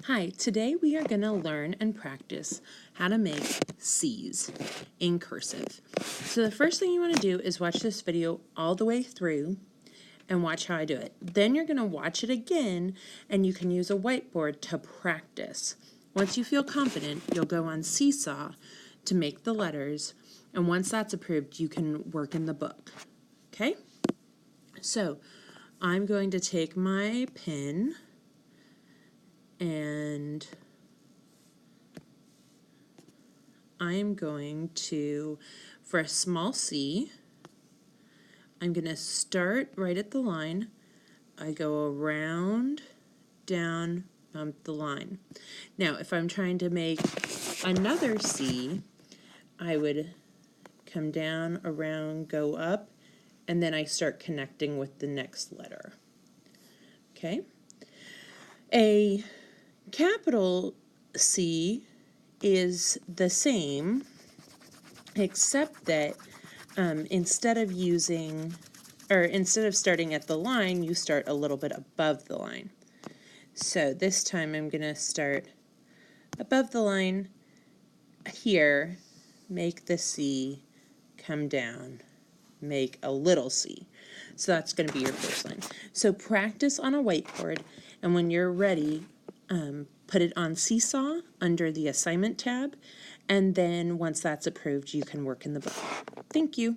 Hi, today we are going to learn and practice how to make C's in cursive. So the first thing you want to do is watch this video all the way through and watch how I do it. Then you're going to watch it again and you can use a whiteboard to practice. Once you feel confident, you'll go on Seesaw to make the letters, and once that's approved, you can work in the book. Okay? So I'm going to take my pen and I'm going to, for a small C, I'm going to start right at the line. I go around, down, bump the line. Now, if I'm trying to make another C, I would come down, around, go up, and then I start connecting with the next letter. Okay? A capital C is the same, except that instead of starting at the line, you start a little bit above the line. So this time I'm going to start above the line here, make the C, come down, make a little C. So that's going to be your first line. So practice on a whiteboard, and when you're ready, put it on Seesaw under the assignment tab, and then once that's approved, you can work in the book. Thank you.